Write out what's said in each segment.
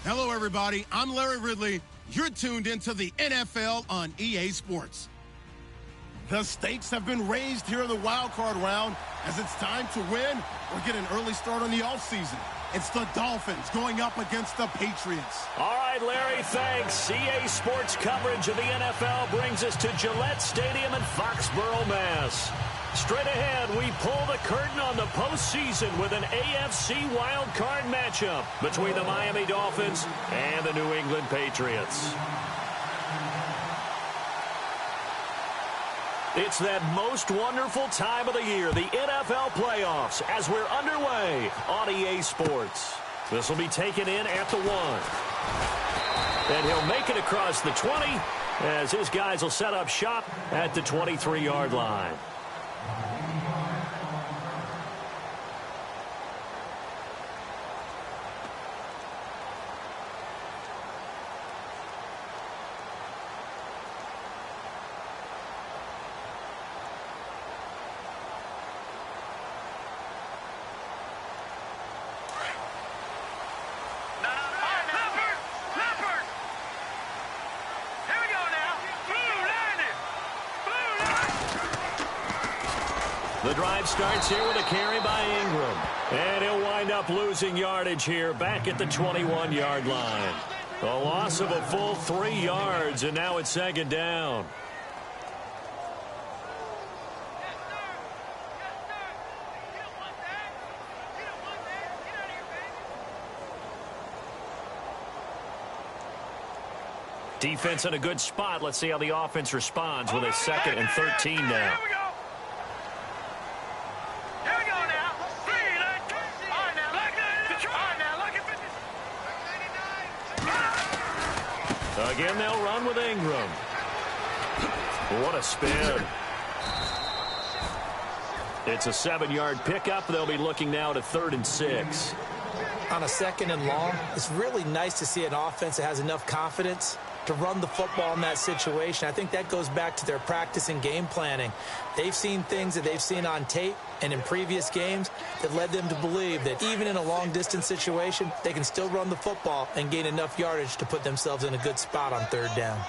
Hello, everybody. I'm Larry Ridley. You're tuned into the NFL on EA Sports. The stakes have been raised here in the wild card round as it's time to win or get an early start on the offseason. It's the Dolphins going up against the Patriots. All right, Larry, thanks. EA Sports coverage of the NFL brings us to Gillette Stadium in Foxborough, Mass. Straight ahead, we pull the curtain on the postseason with an AFC wildcard matchup between the Miami Dolphins and the New England Patriots. It's that most wonderful time of the year, the NFL playoffs, as we're underway on EA Sports. This will be taken in at the 1. And he'll make it across the 20 as his guys will set up shop at the 23-yard line. The drive starts here with a carry by Ingram. And he'll wind up losing yardage here back at the 21-yard line. A loss of a full 3 yards, and now it's second down. Defense in a good spot. Let's see how the offense responds with a 2nd and 13 now. Again, they'll run with Ingram. What a spin. It's a 7-yard pickup. They'll be looking now to 3rd and 6. On a 2nd and long, it's really nice to see an offense that has enough confidence to run the football in that situation. I think that goes back to their practice and game planning. They've seen things that they've seen on tape and in previous games that led them to believe that even in a long-distance situation, they can still run the football and gain enough yardage to put themselves in a good spot on 3rd down.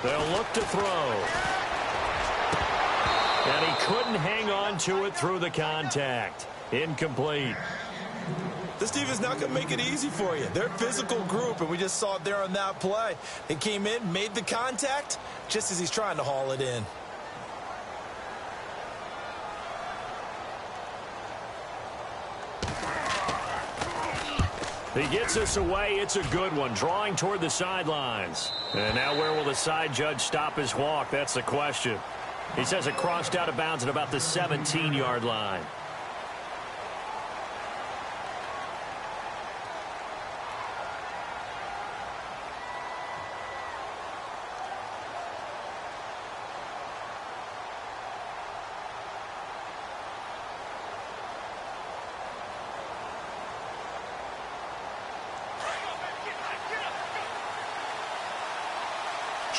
They'll look to throw. And he couldn't hang on to it through the contact. Incomplete. This defense not going to make it easy for you. They're a physical group, and we just saw it there on that play. They came in, made the contact, just as he's trying to haul it in. He gets us away. It's a good one, drawing toward the sidelines. And now where will the side judge stop his walk? That's the question. He says it crossed out of bounds at about the 17-yard line.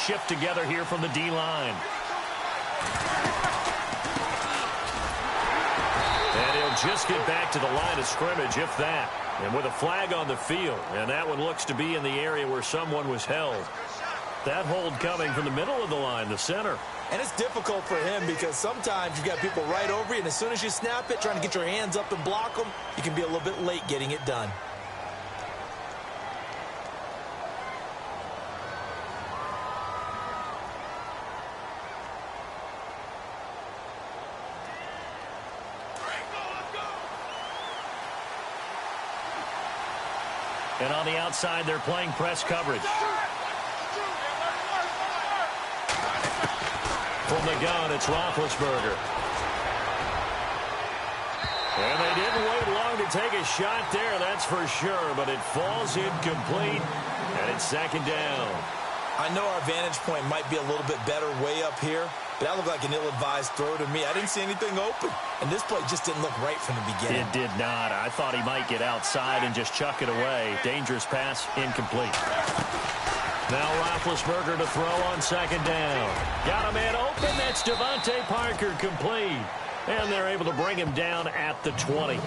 Shift together here from the D-line. And he'll just get back to the line of scrimmage, if that. And with a flag on the field. And that one looks to be in the area where someone was held. That hold coming from the middle of the line, the center. And it's difficult for him because sometimes you've got people right over you, and as soon as you snap it, trying to get your hands up and block them, you can be a little bit late getting it done. And on the outside, they're playing press coverage. From the gun, it's Roethlisberger. And they didn't wait long to take a shot there, that's for sure. But it falls incomplete, and it's 2nd down. I know our vantage point might be a little bit better way up here, but that looked like an ill-advised throw to me. I didn't see anything open, and this play just didn't look right from the beginning. It did not. I thought he might get outside and just chuck it away. Dangerous pass, incomplete. Now Roethlisberger to throw on second down. Got a man open. That's Devontae Parker, complete. And they're able to bring him down at the 20.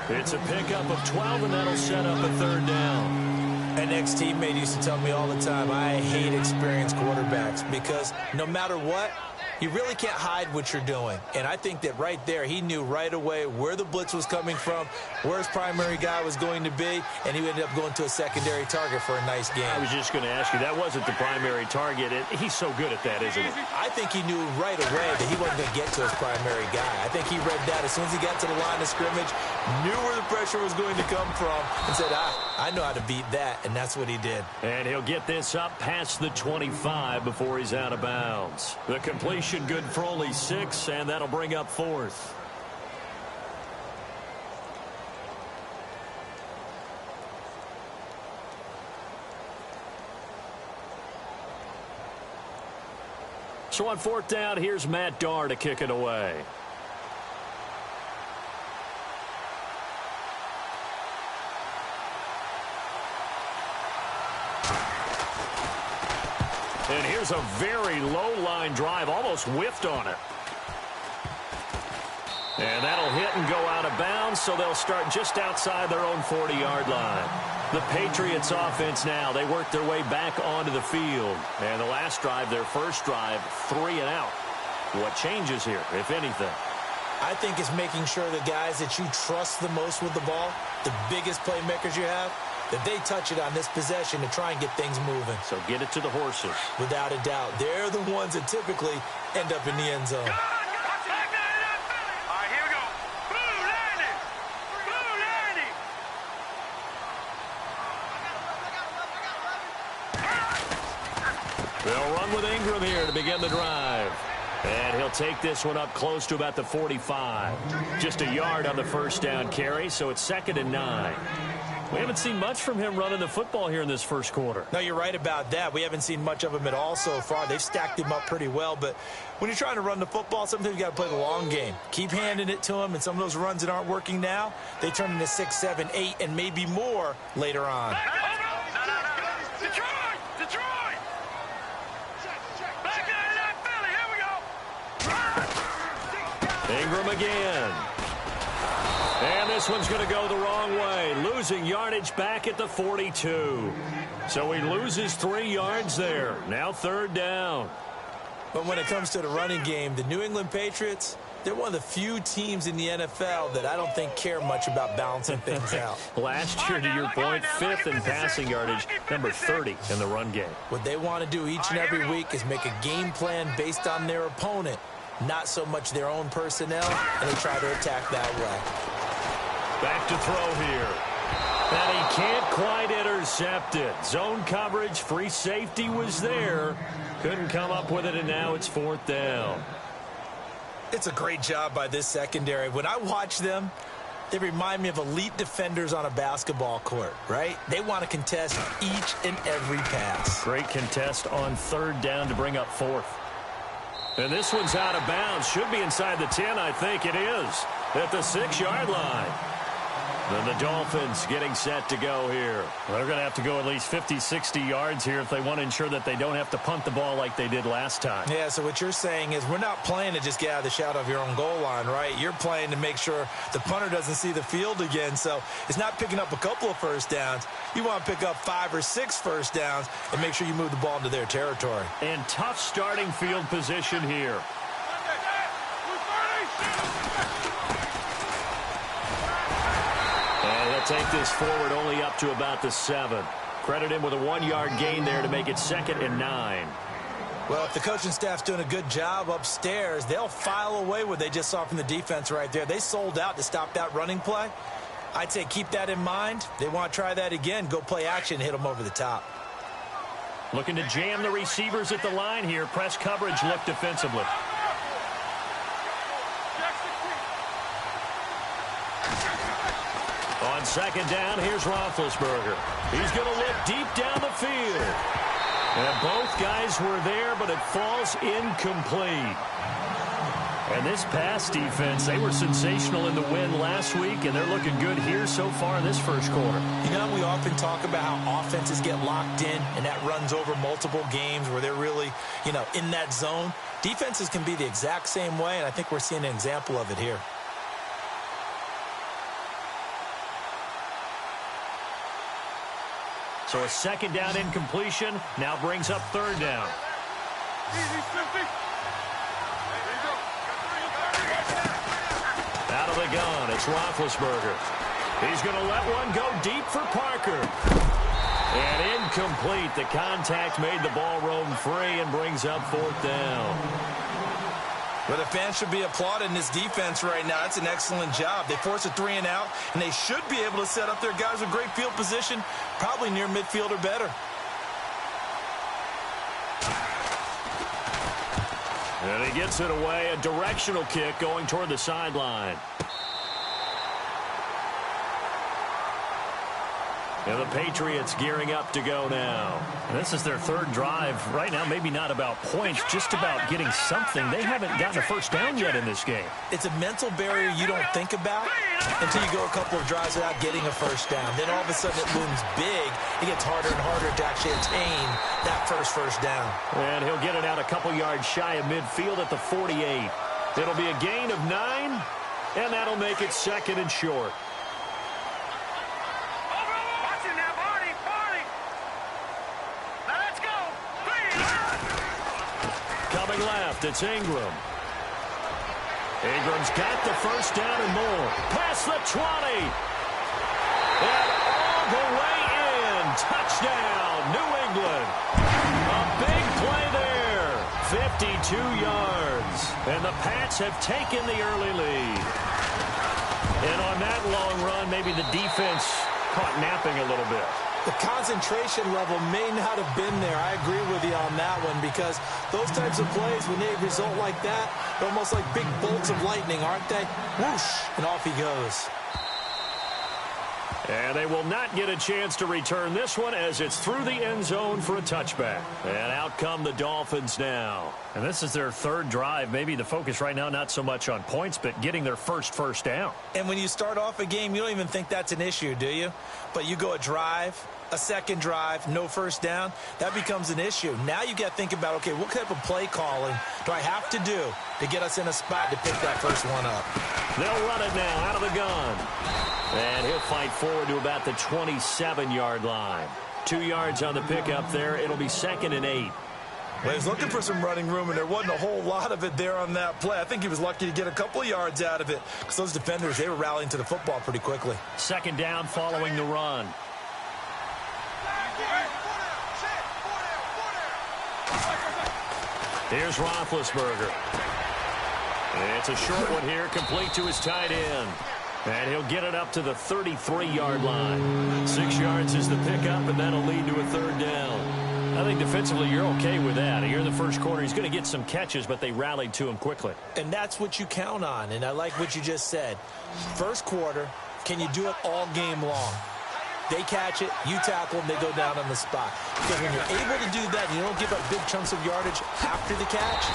It's a pickup of 12, and that'll set up a third down. An ex-teammate used to tell me all the time, I hate experienced quarterbacks because no matter what, you really can't hide what you're doing. And I think that right there, he knew right away where the blitz was coming from, where his primary guy was going to be, and he ended up going to a secondary target for a nice game. I was just going to ask you, that wasn't the primary target. He's so good at that, isn't he? I think he knew right away that he wasn't going to get to his primary guy. I think he read that as soon as he got to the line of scrimmage, knew where the pressure was going to come from, and said, I know how to beat that, and that's what he did. And he'll get this up past the 25 before he's out of bounds. The completion good for only 6, and that'll bring up 4th. So on 4th down, here's Matt Darr to kick it away. And here's a very low-line drive, almost whiffed on it. And that'll hit and go out of bounds, so they'll start just outside their own 40-yard line. The Patriots offense now, they work their way back onto the field. And the last drive, their first drive, 3 and out. What changes here, if anything? I think it's making sure the guys that you trust the most with the ball, the biggest playmakers you have, that they touch it on this possession to try and get things moving. So get it to the horses. Without a doubt. They're the ones that typically end up in the end zone. All right, here we go. Blue landing. Blue landing. They'll run with Ingram here to begin the drive. And he'll take this one up close to about the 45. Just a yard on the first down carry, so it's 2nd and 9. We haven't seen much from him running the football here in this first quarter. No, you're right about that. We haven't seen much of him at all so far. They've stacked him up pretty well, but when you're trying to run the football, sometimes you got to play the long game. Keep handing it to him, and some of those runs that aren't working now, they turn into 6, 7, 8, and maybe more later on. No. Detroit! Detroit! Back out of that Philly. Here we go. Ingram again. And this one's going to go the wrong way, losing yardage back at the 42. So he loses 3 yards there. Now 3rd down. But when it comes to the running game, the New England Patriots, they're one of the few teams in the NFL that I don't think care much about balancing things out. Last year, to your point, 5th in passing yardage, number 30 in the run game. What they want to do each and every week is make a game plan based on their opponent, not so much their own personnel, and they try to attack that way. Back to throw here. And he can't quite intercept it. Zone coverage, free safety was there. Couldn't come up with it, and now it's 4th down. It's a great job by this secondary. When I watch them, they remind me of elite defenders on a basketball court, right? They want to contest each and every pass. Great contest on 3rd down to bring up 4th. And this one's out of bounds. Should be inside the 10, I think it is. At the 6-yard line. Then the Dolphins getting set to go here. Well, they're going to have to go at least 50, 60 yards here if they want to ensure that they don't have to punt the ball like they did last time. Yeah, so what you're saying is we're not playing to just get out of the shadow of your own goal line, right? You're playing to make sure the punter doesn't see the field again. So it's not picking up a couple of first downs. You want to pick up 5 or 6 first downs and make sure you move the ball into their territory. And tough starting field position here. Take this forward only up to about the 7. Credit him with a 1-yard gain there to make it 2nd and 9. Well, if the coaching staff's doing a good job upstairs, they'll file away what they just saw from the defense right there. They sold out to stop that running play. I'd say keep that in mind. They want to try that again. Go play action, hit them over the top. Looking to jam the receivers at the line here. Press coverage look defensively. On 2nd down, here's Roethlisberger. He's going to look deep down the field. And both guys were there, but it falls incomplete. And this pass defense, they were sensational in the win last week, and they're looking good here so far in this first quarter. You know, we often talk about how offenses get locked in, and that runs over multiple games where they're really, in that zone. Defenses can be the exact same way, and I think we're seeing an example of it here. So a second down incompletion now brings up third down. Out of the gun, it's Roethlisberger. He's going to let one go deep for Parker. And incomplete. The contact made the ball roam free and brings up fourth down. Well, the fans should be applauding this defense right now. That's an excellent job. They force a 3-and-out, and they should be able to set up their guys with great field position, probably near midfield or better. And he gets it away, a directional kick going toward the sideline. And the Patriots gearing up to go now. And this is their third drive. Right now, maybe not about points, just about getting something. They haven't gotten a first down yet in this game. It's a mental barrier you don't think about until you go a couple of drives without getting a first down. Then all of a sudden it looms big. It gets harder and harder to actually attain that first down. And he'll get it out a couple yards shy of midfield at the 48. It'll be a gain of 9, and that'll make it second and short. Coming left, it's Ingram. Ingram's got the first down and more. Past the 20. And all the way in. Touchdown, New England. A big play there. 52 yards. And the Pats have taken the early lead. And on that long run, maybe the defense caught napping a little bit. The concentration level may not have been there. I agree with you on that one because those types of plays, when they result like that, they're almost like big bolts of lightning, aren't they? Whoosh, and off he goes. And they will not get a chance to return this one as it's through the end zone for a touchback. And out come the Dolphins now. And this is their third drive. Maybe the focus right now not so much on points, but getting their first down. And when you start off a game, you don't even think that's an issue, do you? But you go a drive, a second drive, no first down, that becomes an issue. Now you got to think about, okay, what type of play calling do I have to do to get us in a spot to pick that first one up? They'll run it now out of the gun. And he'll fight forward to about the 27-yard line. 2 yards on the pickup there. It'll be 2nd and 8. Well, he was looking for some running room, and there wasn't a whole lot of it there on that play. I think he was lucky to get a couple of yards out of it because those defenders, they were rallying to the football pretty quickly. Second down following the run. Here's Roethlisberger. And it's a short one here, complete to his tight end. And he'll get it up to the 33-yard line. 6 yards is the pickup, and that'll lead to a third down. I think defensively you're okay with that. Here in the first quarter, he's going to get some catches, but they rallied to him quickly. And that's what you count on, and I like what you just said. First quarter, can you do it all game long? They catch it, you tackle them, they go down on the spot. Because when you're able to do that and you don't give up big chunks of yardage after the catch,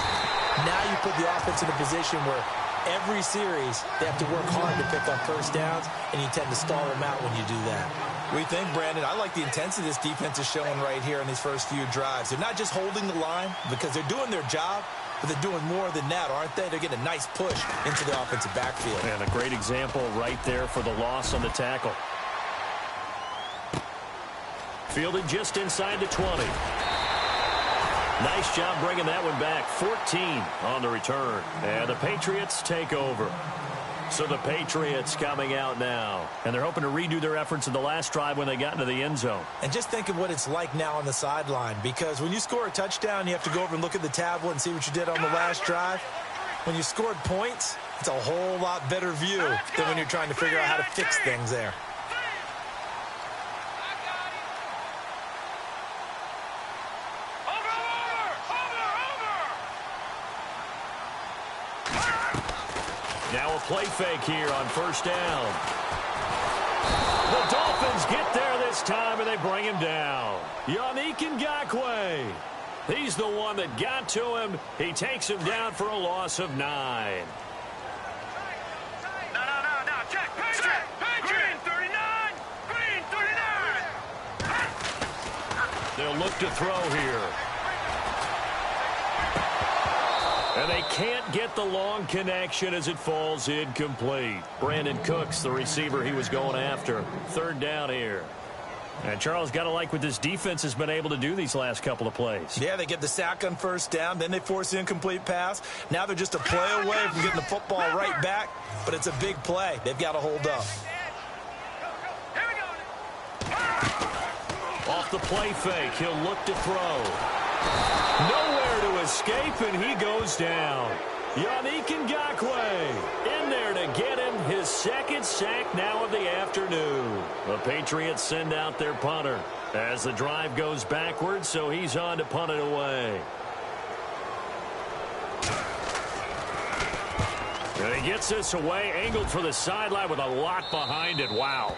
now you put the offense in a position where every series they have to work hard to pick up first downs, and you tend to stall them out when you do that. We think, Brandon, I like the intensity this defense is showing right here in these first few drives. They're not just holding the line because they're doing their job, but they're doing more than that, aren't they? They're getting a nice push into the offensive backfield. And a great example right there for the loss on the tackle. Fielded just inside the 20. Nice job bringing that one back. 14 on the return. And the Patriots take over. So the Patriots coming out now. And they're hoping to redo their efforts in the last drive when they got into the end zone. And just think of what it's like now on the sideline. Because when you score a touchdown, you have to go over and look at the tablet and see what you did on the last drive. When you scored points, it's a whole lot better view than when you're trying to figure out how to fix things there. Now a play fake here on first down. The Dolphins get there this time, and they bring him down. Yannick Ngakoue. He's the one that got to him. He takes him down for a loss of 9. No, check. Green 39. Green 39. They'll look to throw here. And they can't get the long connection as it falls incomplete. Brandon Cooks, the receiver he was going after. 3rd down here. And Charles, got to like what this defense has been able to do these last couple of plays. Yeah, they get the sack on 1st down, then they force the incomplete pass. Now they're just a play away from getting the football right back, but it's a big play. They've got to hold up. Off the play fake, he'll look to throw. Nowhere to escape, and he goes down. Yannick Ngakoue in there to get him his 2nd sack now of the afternoon. The Patriots send out their punter as the drive goes backwards, so he's on to punt it away. And he gets this away, angled for the sideline with a lot behind it. Wow.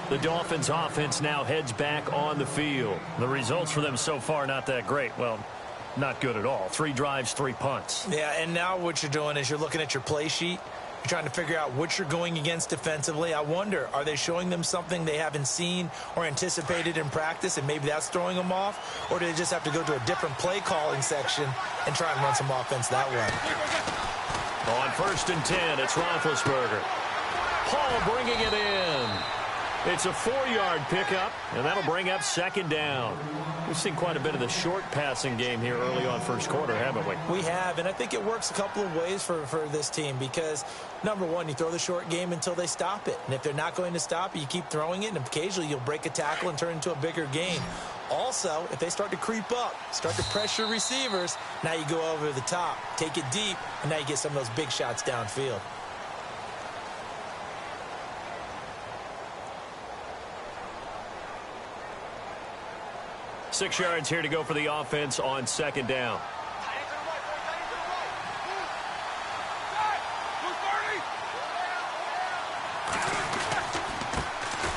The Dolphins offense now heads back on the field. The results for them so far not that great. Well, not good at all. 3 drives, 3 punts. Yeah, and now what you're doing is you're looking at your play sheet. You're trying to figure out what you're going against defensively. I wonder, are they showing them something they haven't seen or anticipated in practice, and maybe that's throwing them off? Or do they just have to go to a different play calling section and try and run some offense that way? On 1st and 10, it's Roethlisberger. Hall bringing it in. It's a 4-yard pickup, and that'll bring up 2nd down. We've seen quite a bit of the short passing game here early on 1st quarter, haven't we? We have, and I think it works a couple of ways for this team because, number one, you throw the short game until they stop it. And if they're not going to stop it, you keep throwing it, and occasionally you'll break a tackle and turn it into a bigger gain. Also, if they start to creep up, start to pressure receivers, now you go over the top, take it deep, and now you get some of those big shots downfield. Six yards here to go for the offense on 2nd down.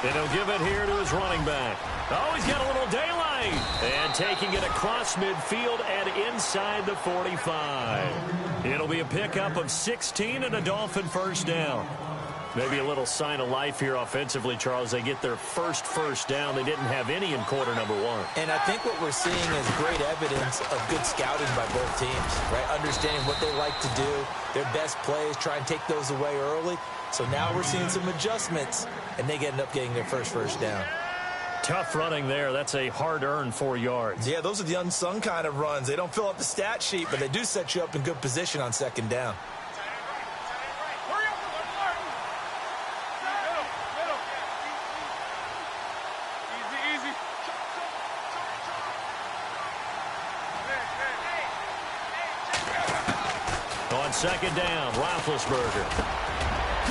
And he'll give it here to his running back. Oh, he's got a little daylight. And taking it across midfield and inside the 45. It'll be a pickup of 16 and a Dolphin 1st down. Maybe a little sign of life here offensively, Charles. They get their first down. They didn't have any in quarter number 1. And I think what we're seeing is great evidence of good scouting by both teams, right? Understanding what they like to do, their best plays, try and take those away early. So now we're seeing some adjustments, and they end up getting their first down. Tough running there. That's a hard-earned 4 yards. Yeah, those are the unsung kind of runs. They don't fill up the stat sheet, but they do set you up in good position on 2nd down. On 2nd down, Roethlisberger.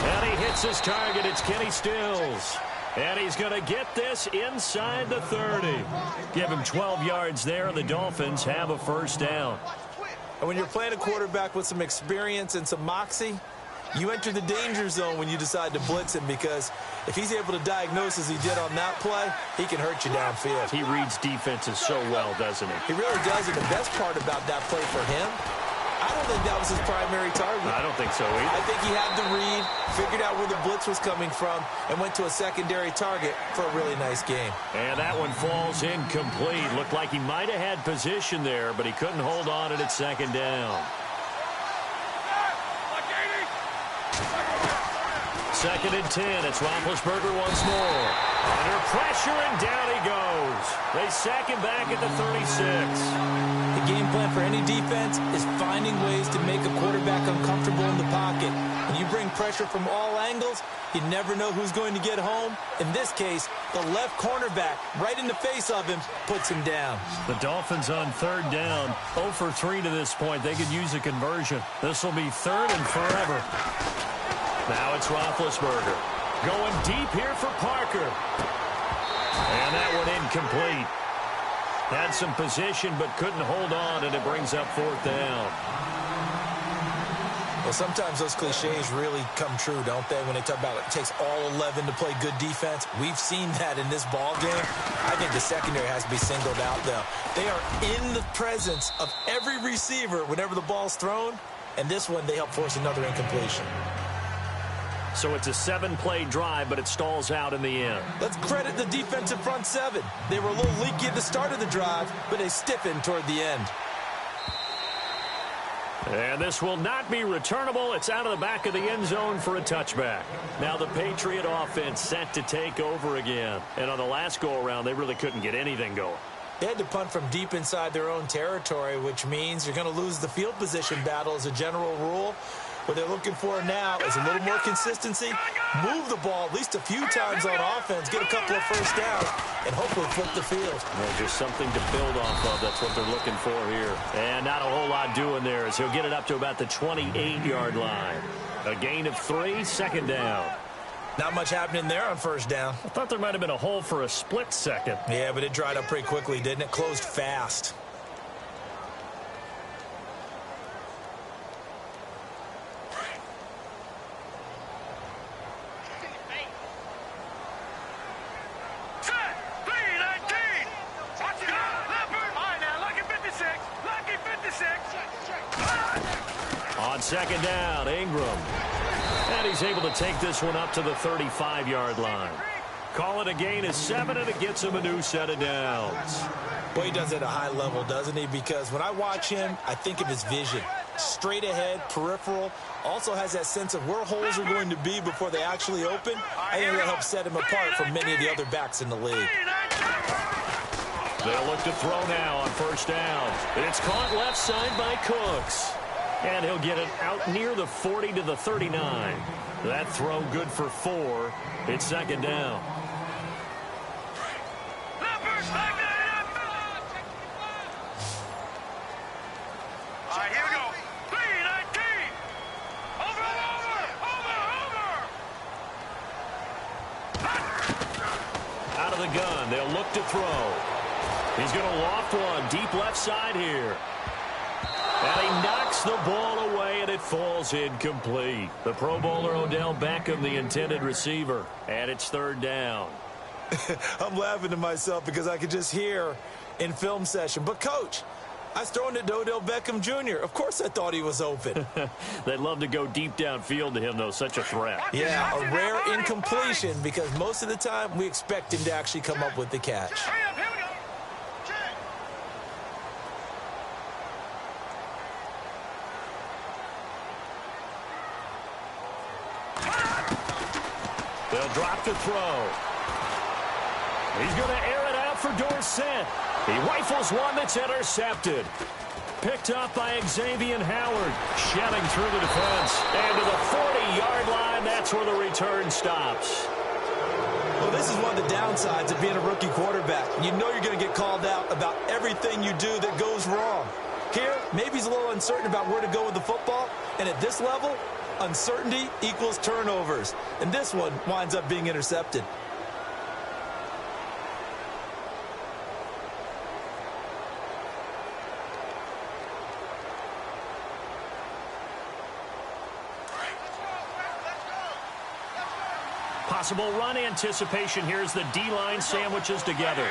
And he hits his target. It's Kenny Stills. And he's going to get this inside the 30. Give him 12 yards there, and the Dolphins have a 1st down. And when you're playing a quarterback with some experience and some moxie, you enter the danger zone when you decide to blitz him, because if he's able to diagnose as he did on that play, he can hurt you downfield. He reads defenses so well, doesn't he? He really does, and the best part about that play for him, I don't think that was his primary target. I don't think so either. I think he had the read, figured out where the blitz was coming from, and went to a secondary target for a really nice game. And that one falls incomplete. Looked like he might have had position there, but he couldn't hold on it at 2nd down. 2nd and 10. It's Roethlisberger once more. Under pressure, and down he goes. They sack him back at the 36. The game plan for any defense is finding ways to make a quarterback uncomfortable in the pocket. When you bring pressure from all angles, you never know who's going to get home. In this case, the left cornerback, right in the face of him, puts him down. The Dolphins on 3rd down, 0 for 3 to this point. They could use a conversion. This will be 3rd and forever. Now it's Roethlisberger. Going deep here for Parker. And that one incomplete. Had some position but couldn't hold on, and it brings up 4th down. Well, sometimes those cliches really come true, don't they, when they talk about it takes all 11 to play good defense. We've seen that in this ball game. I think the secondary has to be singled out, though. They are in the presence of every receiver whenever the ball's thrown, and this one they help force another incompletion. So it's a 7-play drive, but it stalls out in the end. Let's credit the defensive front seven. They were a little leaky at the start of the drive, but they stiffened toward the end. And this will not be returnable. It's out of the back of the end zone for a touchback. Now the Patriot offense set to take over again. And on the last go-around, they really couldn't get anything going. They had to punt from deep inside their own territory, which means you're going to lose the field position battle as a general rule. What they're looking for now is a little more consistency, move the ball at least a few times on offense, get a couple of first downs, and hopefully flip the field. Well, just something to build off of. That's what they're looking for here. And not a whole lot doing there as he'll get it up to about the 28-yard line. A gain of 3, second down. Not much happening there on first down. I thought there might have been a hole for a split second. Yeah, but it dried up pretty quickly, didn't it? Closed fast. On second down, Ingram. And he's able to take this one up to the 35-yard line. Call it a gain of 7, and it gets him a new set of downs. Well, he does it at a high level, doesn't he? Because when I watch him, I think of his vision. Straight ahead, peripheral. Also has that sense of where holes are going to be before they actually open. I think that helps set him apart from many of the other backs in the league. They'll look to throw now on first down. It's caught left side by Cooks. And he'll get it out near the 40 to the 39. That throw good for 4. It's second down. All right, here we go. 3-19. Over. Out of the gun. They'll look to throw. He's going to loft one deep left side here. And he knocks the ball away, and it falls incomplete. The Pro Bowler Odell Beckham, the intended receiver. And it's third down. I'm laughing to myself because I could just hear in film session. But, Coach, I was throwing it to Odell Beckham Jr. Of course I thought he was open. They'd love to go deep downfield to him, though. Such a threat. Yeah, a rare incompletion because most of the time we expect him to actually come up with the catch. They'll drop to throw. He's going to air it out for Dorsett. He rifles one that's intercepted. Picked up by Xavier Howard. Shedding through the defense. And to the 40-yard line, that's where the return stops. Well, this is one of the downsides of being a rookie quarterback. You know you're going to get called out about everything you do that goes wrong. Here, maybe he's a little uncertain about where to go with the football. And at this level, uncertainty equals turnovers. And this one winds up being intercepted. Possible run anticipation here as the D-line sandwiches together.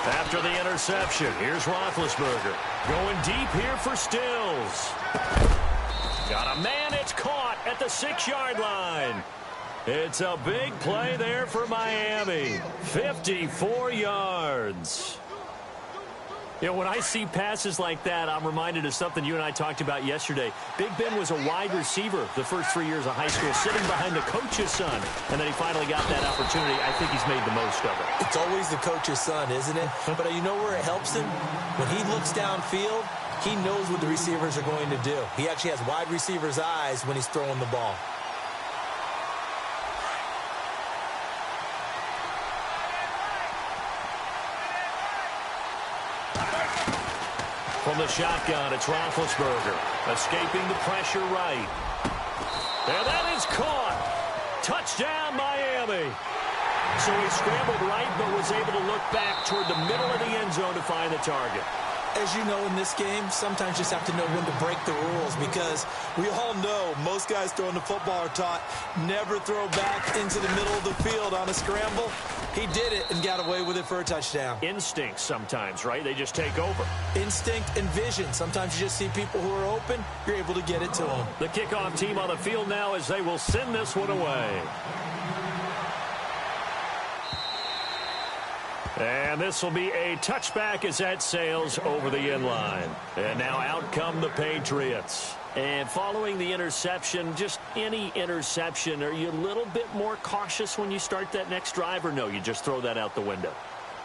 After the interception, here's Roethlisberger. Going deep here for Stills. Got a man, it's caught at the 6-yard line. It's a big play there for Miami. 54 yards. You know, when I see passes like that, I'm reminded of something you and I talked about yesterday. Big Ben was a wide receiver the first 3 years of high school, sitting behind the coach's son. And then he finally got that opportunity. I think he's made the most of it. It's always the coach's son, isn't it? But you know where it helps him? When he looks downfield, he knows what the receivers are going to do. He actually has wide receivers' eyes when he's throwing the ball. From the shotgun, it's Roethlisberger. Escaping the pressure right. And that is caught. Touchdown, Miami. So he scrambled right, but was able to look back toward the middle of the end zone to find the target. As you know, in this game, sometimes you just have to know when to break the rules, because we all know most guys throwing the football are taught never throw back into the middle of the field on a scramble. He did it and got away with it for a touchdown. Instinct sometimes, right? They just take over. Instinct and vision. Sometimes you just see people who are open, you're able to get it to them. The kickoff team on the field now as they will send this one away. And this will be a touchback as that sails over the end line. And now out come the Patriots. And following the interception, just any interception, are you a little bit more cautious when you start that next drive, or no, you just throw that out the window?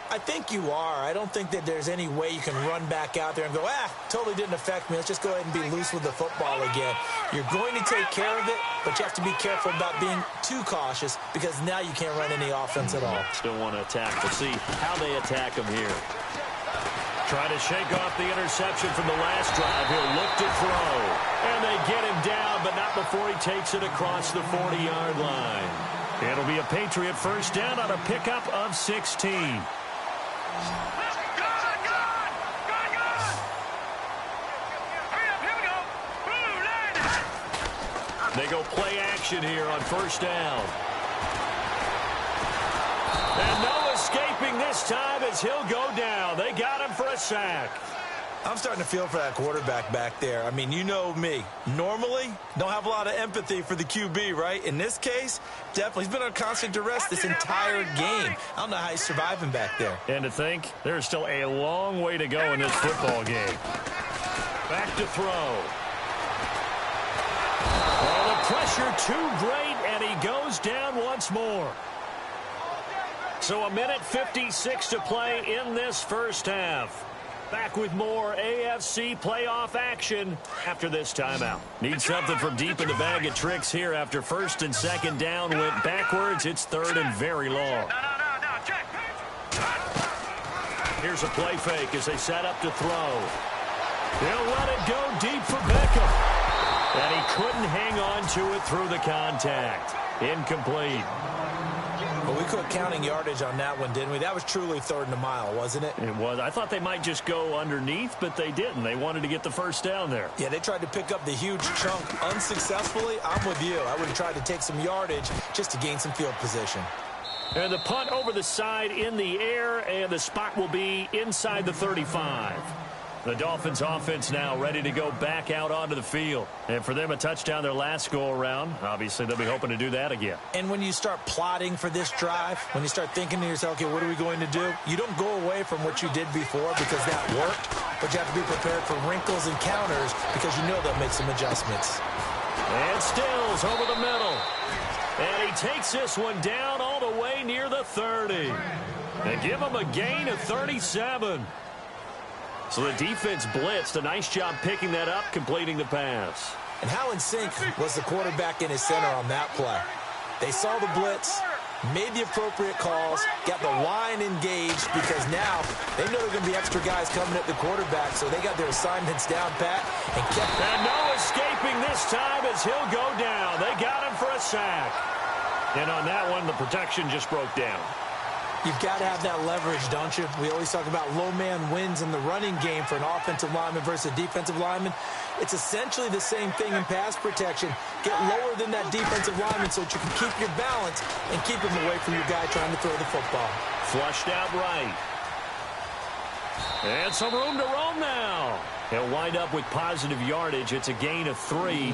I think you are. I don't think that there's any way you can run back out there and go, totally didn't affect me. Let's just go ahead and be loose with the football again. You're going to take care of it, but you have to be careful about being too cautious, because now you can't run any offense at all. Still want to attack. We'll see how they attack him here. Try to shake off the interception from the last drive. He'll look to throw. And they get him down, but not before he takes it across the 40-yard line. It'll be a Patriot first down on a pickup of 16. They go play action here on first down. And no escaping this time as he'll go down. They got him for a sack. I'm starting to feel for that quarterback back there. I mean, you know me. Normally, don't have a lot of empathy for the QB, right? In this case, definitely. He's been on constant duress this entire game. I don't know how he's surviving back there. And to think, there's still a long way to go in this football game. Back to throw. Oh, the pressure too great, and he goes down once more. So a minute 56 to play in this first half. Back with more AFC playoff action after this timeout. Need something from deep in the bag of tricks here after first and second down went backwards. It's third and very long. Here's a play fake as they set up to throw. They'll let it go deep for Beckham. And he couldn't hang on to it through the contact. Incomplete. But we quit counting yardage on that one, didn't we? That was truly third and a mile, wasn't it? It was. I thought they might just go underneath, but they didn't. They wanted to get the first down there. Yeah, they tried to pick up the huge chunk unsuccessfully. I'm with you. I would have tried to take some yardage just to gain some field position. And the punt over the side in the air, and the spot will be inside the 35. The Dolphins offense now ready to go back out onto the field. And for them, a touchdown their last go-around. Obviously, they'll be hoping to do that again. And when you start plotting for this drive, when you start thinking to yourself, okay, what are we going to do? You don't go away from what you did before because that worked, but you have to be prepared for wrinkles and counters because you know they'll make some adjustments. And Stills over the middle. And he takes this one down all the way near the 30. They give him a gain of 37. So the defense blitzed. A nice job picking that up, completing the pass. And how in sync was the quarterback in his center on that play? They saw the blitz, made the appropriate calls, got the line engaged because now they know there are going to be extra guys coming at the quarterback, so they got their assignments down pat and kept... And no escaping this time as he'll go down. They got him for a sack. And on that one, the protection just broke down. You've got to have that leverage, don't you? We always talk about low man wins in the running game for an offensive lineman versus a defensive lineman. It's essentially the same thing in pass protection. Get lower than that defensive lineman so that you can keep your balance and keep him away from your guy trying to throw the football. Flushed out right. And some room to roam now. He'll wind up with positive yardage. It's a gain of 3,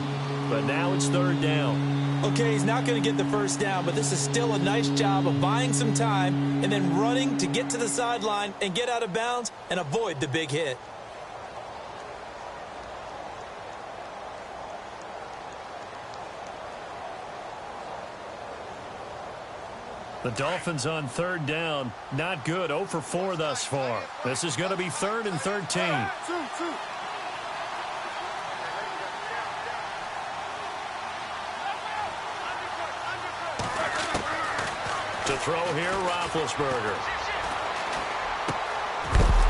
but now it's third down. Okay, he's not going to get the first down, but this is still a nice job of buying some time and then running to get to the sideline and get out of bounds and avoid the big hit. The Dolphins on third down. Not good. 0 for 4 thus far. This is going to be third and 13. To throw here, Roethlisberger.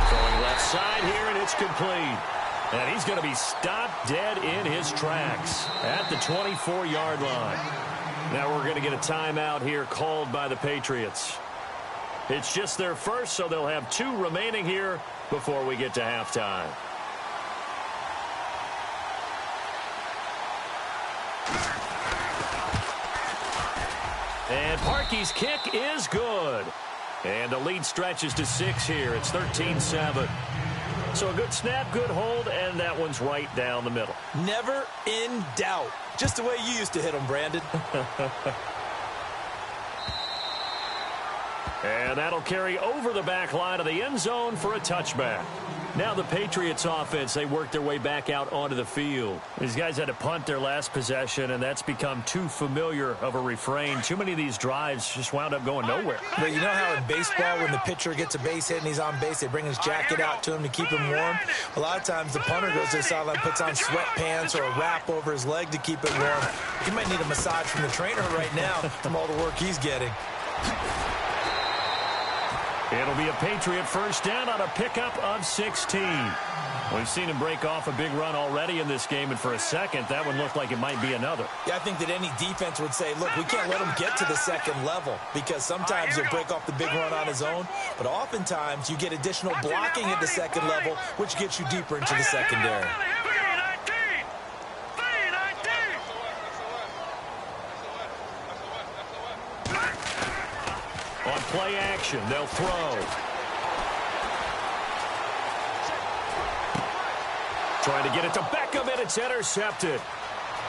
Throwing left side here, and it's complete. And he's going to be stopped dead in his tracks at the 24-yard line. Now we're going to get a timeout here called by the Patriots. It's just their first, so they'll have 2 remaining here before we get to halftime. And Parkey's kick is good. And the lead stretches to 6 here. It's 13-7. So a good snap, good hold, and that one's right down the middle. Never in doubt. Just the way you used to hit them, Brandon. And that'll carry over the back line of the end zone for a touchback. Now the Patriots offense, they work their way back out onto the field. These guys had to punt their last possession, and that's become too familiar of a refrain. Too many of these drives just wound up going nowhere. But you know how in baseball, when the pitcher gets a base hit and he's on base, they bring his jacket out to him to keep him warm? A lot of times the punter goes to the sideline, puts on sweatpants or a wrap over his leg to keep it warm. He might need a massage from the trainer right now from all the work he's getting. It'll be a Patriot first down on a pickup of 16. We've seen him break off a big run already in this game, and for a second, that one looked like it might be another. Yeah, I think that any defense would say, look, we can't let him get to the second level, because sometimes he'll break off the big run on his own, but oftentimes you get additional blocking at the second level, which gets you deeper into the secondary. On play action, they'll throw. Trying to get it to Beckham, and it's intercepted.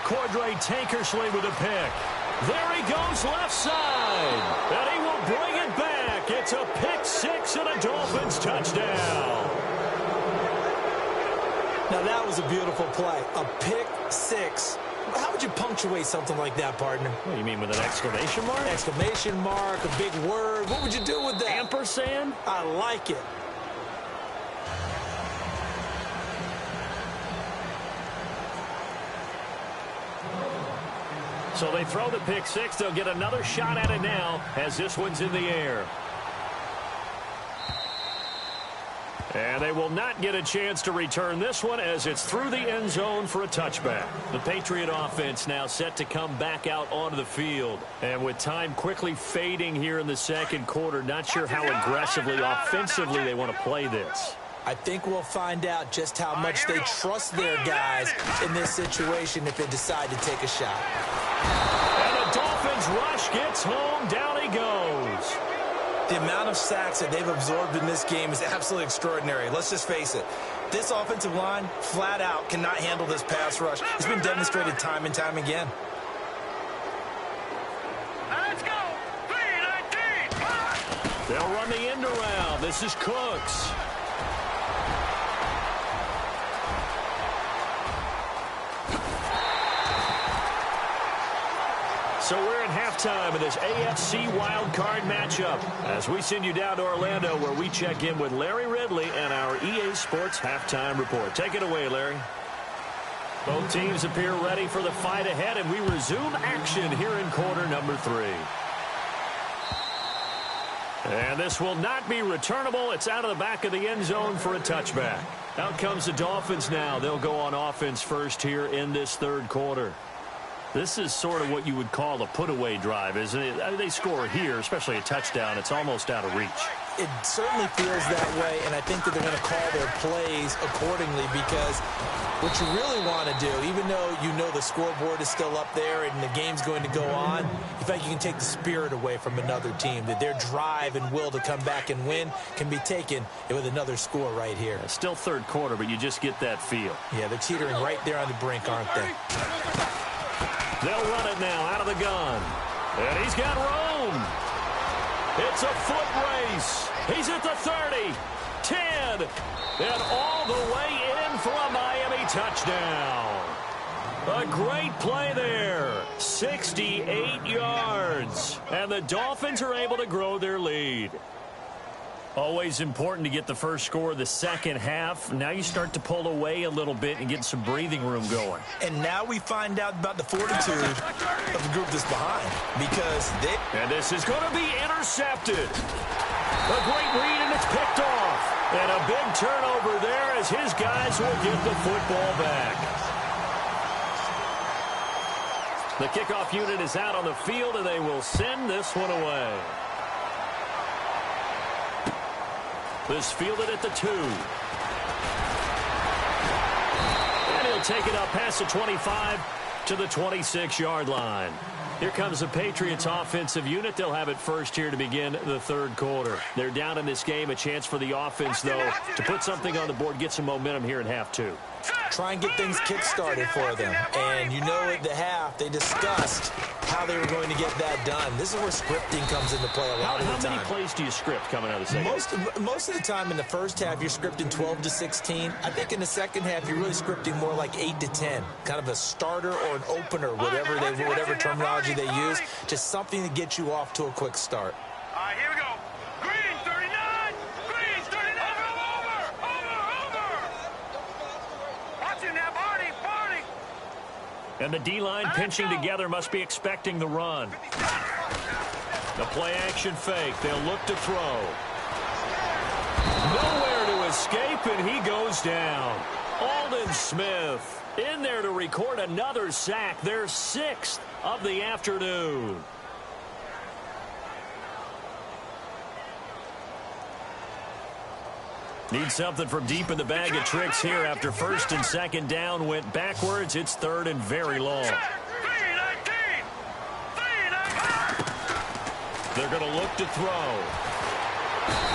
Cordray Tankersley with a pick. There he goes left side. And he will bring it back. It's a pick 6 and a Dolphins touchdown. Now that was a beautiful play. A pick 6. How would you punctuate something like that, partner? What do you mean, with an exclamation mark? Exclamation mark, a big word. What would you do with that? Ampersand? I like it. So they throw the pick 6. They'll get another shot at it now as this one's in the air. And they will not get a chance to return this one as it's through the end zone for a touchback. The Patriot offense now set to come back out onto the field. And with time quickly fading here in the second quarter, not sure how aggressively, offensively they want to play this. I think we'll find out just how much they trust their guys in this situation if they decide to take a shot. And the Dolphins rush gets home. Down he goes. The amount of sacks that they've absorbed in this game is absolutely extraordinary. Let's just face it. This offensive line, flat out, cannot handle this pass rush. It's been demonstrated time and time again. Let's go. 3-19. They'll run the end around. This is Cooks. So we're at halftime of this AFC wildcard matchup as we send you down to Orlando where we check in with Larry Ridley and our EA Sports halftime report. Take it away, Larry. Both teams appear ready for the fight ahead, and we resume action here in quarter number 3. And this will not be returnable. It's out of the back of the end zone for a touchback. Out comes the Dolphins now. They'll go on offense first here in this third quarter. This is sort of what you would call a put-away drive, isn't it? I mean, they score here, especially a touchdown. It's almost out of reach. It certainly feels that way, and I think that they're going to call their plays accordingly because what you really want to do, even though you know the scoreboard is still up there and the game's going to go on, in fact, you can take the spirit away from another team, that their drive and will to come back and win can be taken with another score right here. It's still third quarter, but you just get that feel. Yeah, they're teetering right there on the brink, aren't they? They'll run it now out of the gun. And he's got room. It's a foot race. He's at the 30, 10, and all the way in for a Miami touchdown. A great play there. 68 yards. And the Dolphins are able to grow their lead. Always important to get the first score of the second half. Now you start to pull away a little bit and get some breathing room going. And now we find out about the fortitude of the group that's behind because they... And this is going to be intercepted. A great read, and it's picked off. And a big turnover there as his guys will get the football back. The kickoff unit is out on the field, and they will send this one away. This fielded at the 2. And he'll take it up past the 25 to the 26-yard line. Here comes the Patriots offensive unit. They'll have it first here to begin the third quarter. They're down in this game. A chance for the offense, though, to put something on the board, get some momentum here in half 2. Try and get things kick-started for them. And you know at the half, they discussed how they were going to get that done. This is where scripting comes into play a lot of the time. How many plays do you script coming out of the second? Most of the time in the first half, you're scripting 12 to 16. I think in the second half, you're really scripting more like 8 to 10. Kind of a starter or an opener, whatever terminology they use. Just something to get you off to a quick start. All right, here we go. Green, 39. Green, 39. Over. Watching that, Barney. And the D-line pinching together must be expecting the run. The play-action fake. They'll look to throw. Nowhere to escape, and he goes down. Aldon Smith in there to record another sack. Their 6th of the afternoon. Need something from deep in the bag of tricks here after first and second down went backwards. It's third and very long. They're going to look to throw.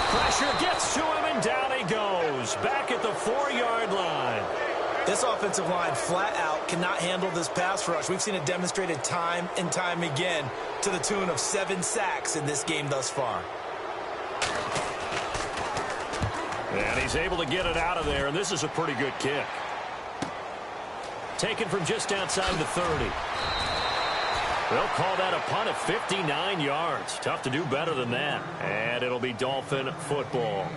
Pressure gets to him, and down he goes. Back at the 4-yard line. This offensive line flat out cannot handle this pass rush. We've seen it demonstrated time and time again to the tune of 7 sacks in this game thus far. And he's able to get it out of there, and this is a pretty good kick. Taken from just outside the 30. They'll call that a punt at 59 yards. Tough to do better than that. And it'll be Dolphin football.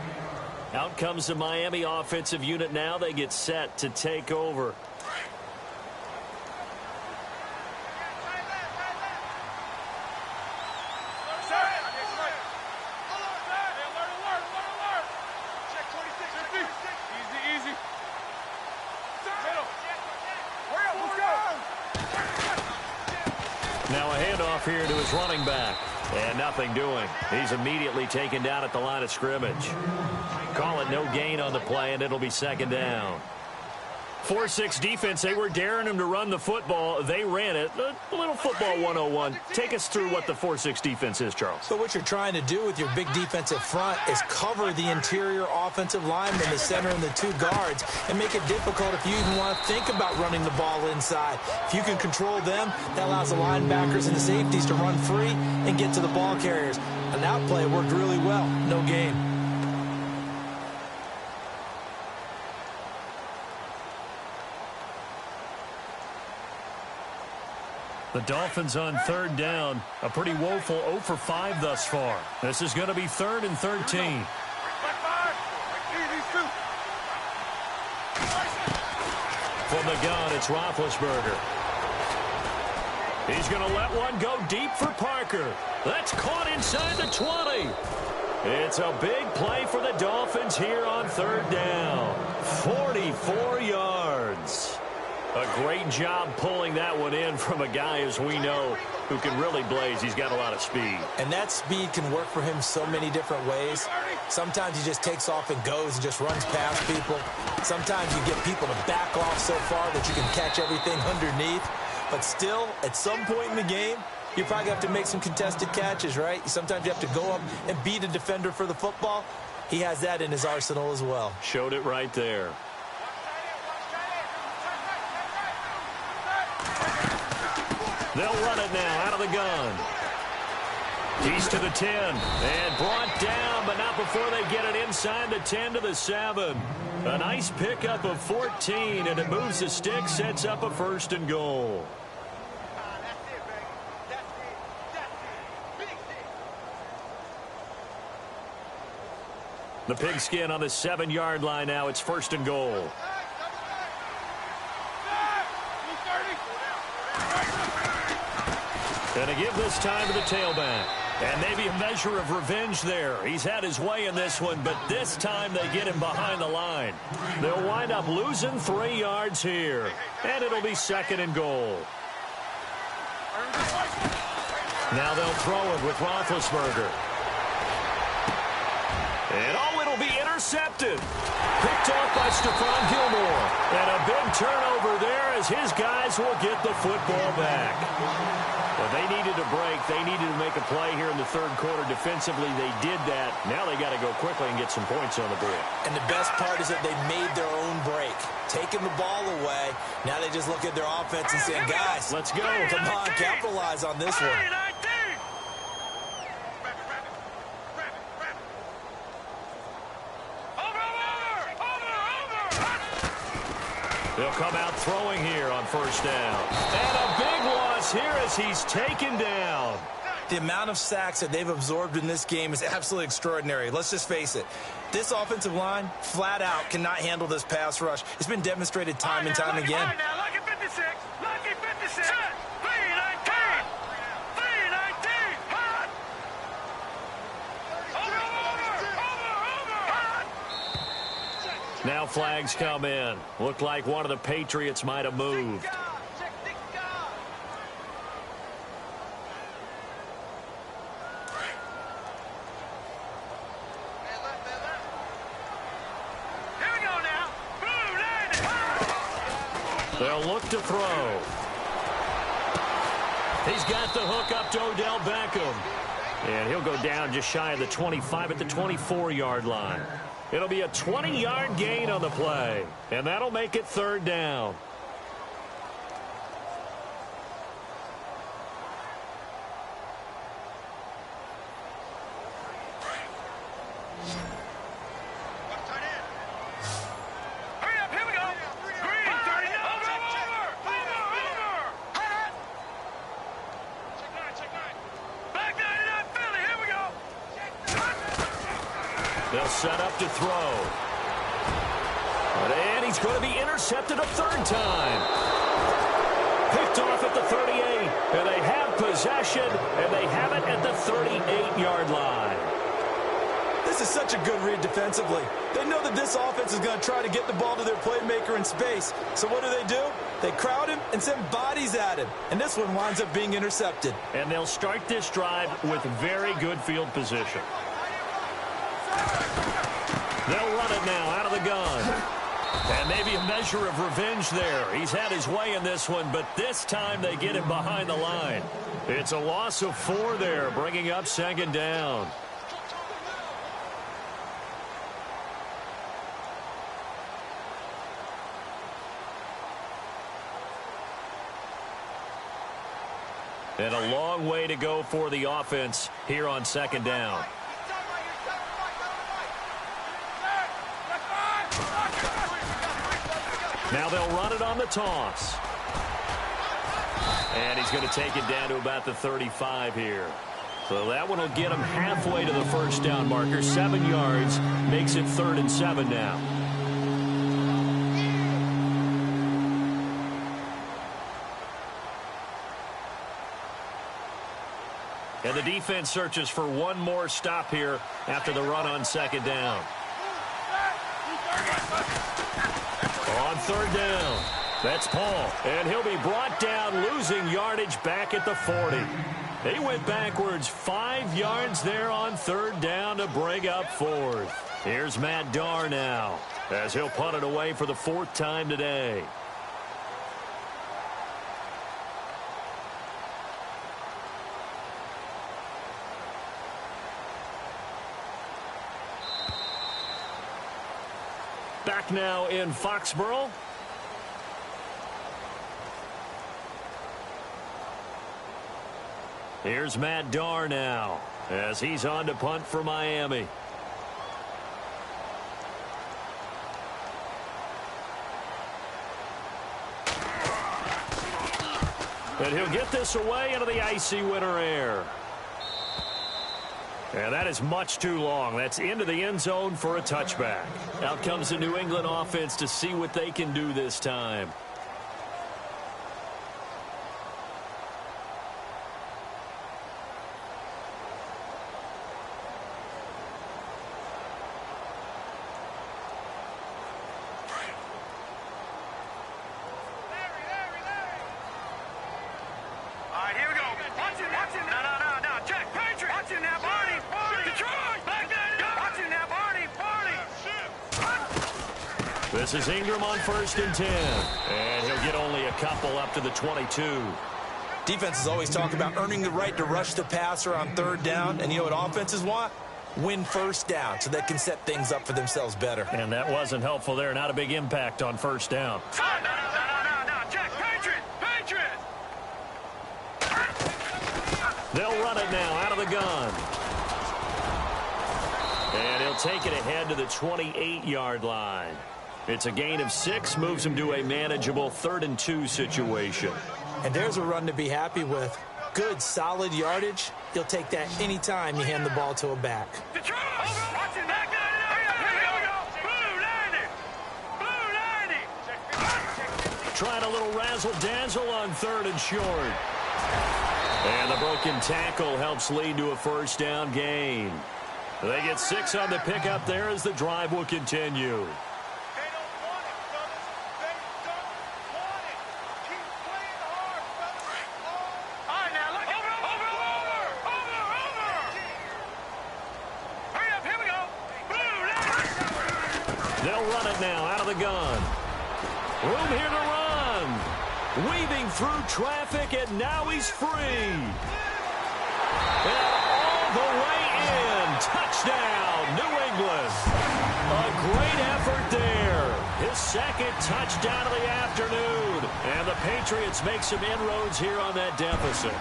Out comes the Miami offensive unit now. They get set to take over. Now a handoff here to his running back. And nothing doing. He's immediately taken down at the line of scrimmage. Call it no gain on the play, and it'll be second down. 4-6 defense. They were daring him to run the football. They ran it. A little football 101. Take us through what the 4-6 defense is, Charles. So what you're trying to do with your big defensive front is cover the interior offensive lineman, the center, and the 2 guards, and make it difficult if you even want to think about running the ball inside. If you can control them, that allows the linebackers and the safeties to run free and get to the ball carriers. And that play worked really well. No gain. The Dolphins on third down. A pretty woeful 0 for 5 thus far. This is going to be 3rd and 13. From the gun, it's Roethlisberger. He's going to let one go deep for Parker. That's caught inside the 20. It's a big play for the Dolphins here on third down. 44 yards. A great job pulling that one in from a guy, as we know, who can really blaze. He's got a lot of speed. And that speed can work for him so many different ways. Sometimes he just takes off and goes and just runs past people. Sometimes you get people to back off so far that you can catch everything underneath. But still, at some point in the game, you probably have to make some contested catches, right? Sometimes you have to go up and beat a defender for the football. He has that in his arsenal as well. Showed it right there. They'll run it now out of the gun. He's to the 10 and brought down, but not before they get it inside the 10 to the 7. A nice pickup of 14, and it moves the stick, sets up a 1st and goal. The pigskin on the 7-yard line now. It's 1st and goal. And a give this time to the tailback. And maybe a measure of revenge there. He's had his way in this one, but this time they get him behind the line. They'll wind up losing 3 yards here. And it'll be 2nd and goal. Now they'll throw it with Roethlisberger. And it'll be intercepted. Picked off by Stephon Gilmore. And a big turnover there as his guys will get the football back. Well, they needed a break. They needed to make a play here in the third quarter. Defensively, they did that. Now they got to go quickly and get some points on the board. And the best part is that they made their own break. Taking the ball away. Now they just look at their offense and saying, guys, let's go. Come on, capitalize on this one. They'll come out throwing here on first down. And a big loss here as he's taken down. The amount of sacks that they've absorbed in this game is absolutely extraordinary. Let's just face it. This offensive line, flat out, cannot handle this pass rush. It's been demonstrated time and time again. Lucky 56. Lucky 56. 319. 319. Hot. Over. Now flags come in. Looked like one of the Patriots might have moved. They'll look to throw. He's got the hook up to Odell Beckham. And he'll go down just shy of the 25 at the 24-yard line. It'll be a 20-yard gain on the play. And that'll make it third down. They'll set up to throw. And he's going to be intercepted a third time. Picked off at the 38. And they have possession, and they have it at the 38-yard line. This is such a good read defensively. They know that this offense is going to try to get the ball to their playmaker in space. So what do? They crowd him and send bodies at him. And this one winds up being intercepted. And they'll start this drive with very good field position. They'll run it now out of the gun. And maybe a measure of revenge there. He's had his way in this one, but this time they get him behind the line. It's a loss of 4 there, bringing up second down. And a long way to go for the offense here on second down. Now they'll run it on the toss. And he's going to take it down to about the 35 here. So that one will get him halfway to the first down marker. 7 yards makes it 3rd and 7 now. And the defense searches for one more stop here after the run on second down. On third down, that's Paul. And he'll be brought down, losing yardage back at the 40. He went backwards 5 yards there on third down to bring up 4th. Here's Matt Darr now, as he'll punt it away for the 4th time today. Back now in Foxborough. Here's Matt Darr now, as he's on to punt for Miami. And he'll get this away into the icy winter air. And that is much too long. That's into the end zone for a touchback. Out comes the New England offense to see what they can do this time. right, here we go. Watching that. No. Check. Patriot. Watching that, Barney. Detroit. Back there. Watching that, Barney. This is Ingram on 1st and 10. And he'll get only a couple up to the 22. Defenses always talk about earning the right to rush the passer on 3rd down. And you know what offenses want? Win 1st down so they can set things up for themselves better. And that wasn't helpful there. Not a big impact on 1st down. No. Check. Patriot. They'll run it now out of the gun. And he'll take it ahead to the 28-yard line. It's a gain of 6, moves him to a manageable 3rd and 2 situation. And there's a run to be happy with. Good, solid yardage. You'll take that anytime you hand the ball to a back. Detroit. Watching that. Here we go. Blue 90. Trying a little razzle-dazzle on 3rd and short. And the broken tackle helps lead to a 1st down gain. They get 6 on the pickup there as the drive will continue. They'll run it now out of the gun. Room here to run. Weaving through traffic, and now he's free. And all the way in. Touchdown, New England. A great effort there. His 2nd touchdown of the afternoon. And the Patriots make some inroads here on that deficit.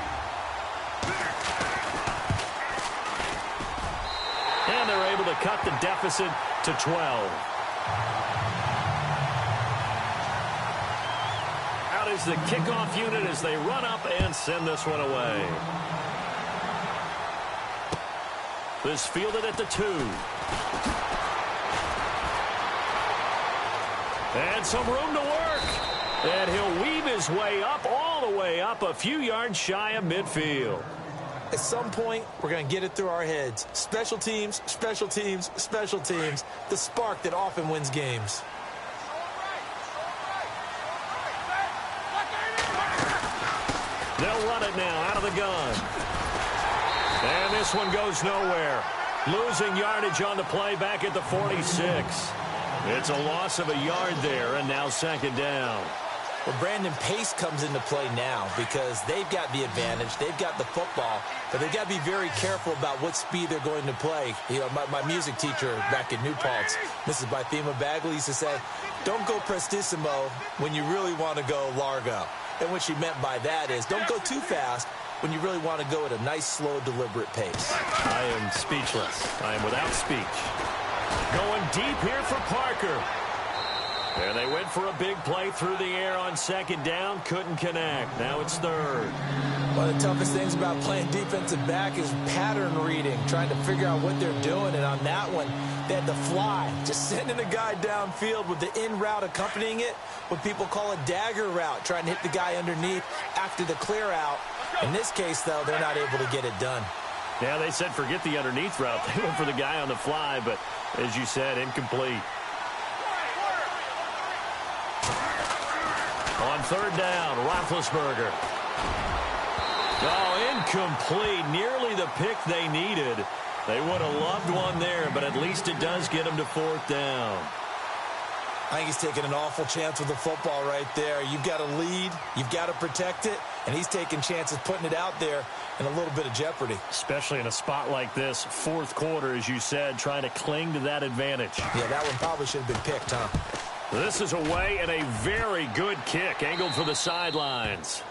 And they're able to cut the deficit to 12. Out is the kickoff unit as they run up and send this one away. This fielded at the 2. And some room to work. And he'll weave his way up, all the way up, a few yards shy of midfield. At some point, we're going to get it through our heads. Special teams, special teams, special teams. The spark that often wins games. They'll run it now out of the gun. And this one goes nowhere. Losing yardage on the play back at the 46. It's a loss of a yard there, and now 2nd down. Well, Brandon, pace comes into play now because they've got the advantage. They've got the football, but they've got to be very careful about what speed they're going to play. You know, my music teacher back in New Paltz, Mrs. Bythema Bagley, used to say, don't go prestissimo when you really want to go largo. And what she meant by that is don't go too fast when you really want to go at a nice, slow, deliberate pace. I am speechless. I am without speech. Going deep here for Parker. And they went for a big play through the air on 2nd down. Couldn't connect. Now it's 3rd. One of the toughest things about playing defensive back is pattern reading, trying to figure out what they're doing. And on that one, they had to fly, just sending a guy downfield with the in route accompanying it, what people call a dagger route, trying to hit the guy underneath after the clear out. In this case, though, they're not able to get it done. Yeah, they said forget the underneath route. They went for the guy on the fly, but as you said, incomplete. On 3rd down, Roethlisberger. Oh, incomplete. Nearly the pick they needed. They would have loved one there, but at least it does get them to 4th down. I think he's taking an awful chance with the football right there. You've got to lead. You've got to protect it. And he's taking chances putting it out there in a little bit of jeopardy. Especially in a spot like this, 4th quarter, as you said, trying to cling to that advantage. Yeah, that one probably should have been picked, huh? This is away and a very good kick, angled for the sidelines.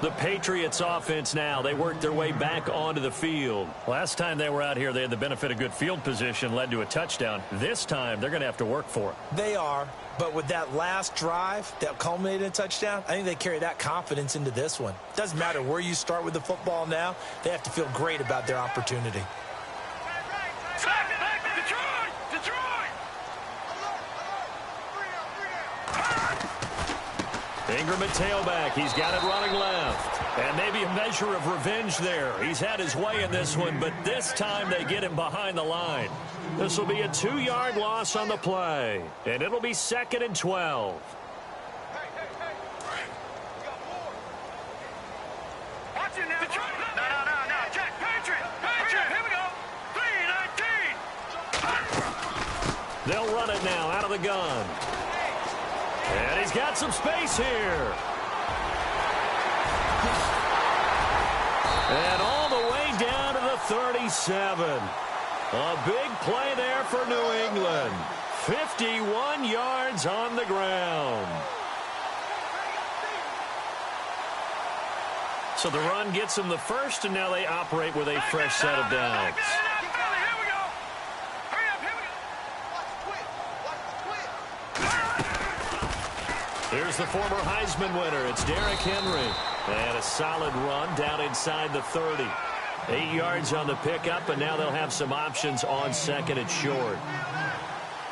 The Patriots offense now, they work their way back onto the field. Last time they were out here, they had the benefit of good field position, led to a touchdown. This time, they're going to have to work for it. They are, but with that last drive that culminated in a touchdown, I think they carry that confidence into this one. Doesn't matter where you start with the football now, they have to feel great about their opportunity. Ingram at tailback. He's got it running left. And maybe a measure of revenge there. He's had his way in this one, but this time they get him behind the line. This will be a 2-yard loss on the play. And it'll be 2nd and 12. Watching now. No. Check. Patriot. Here we go. 3-19. They'll run it now out of the gun. And he's got some space here. And all the way down to the 37. A big play there for New England. 51 yards on the ground. So the run gets them the first, and now they operate with a fresh set of downs. Here's the former Heisman winner. It's Derrick Henry. And a solid run down inside the 30. 8 yards on the pickup, and now they'll have some options on second and short.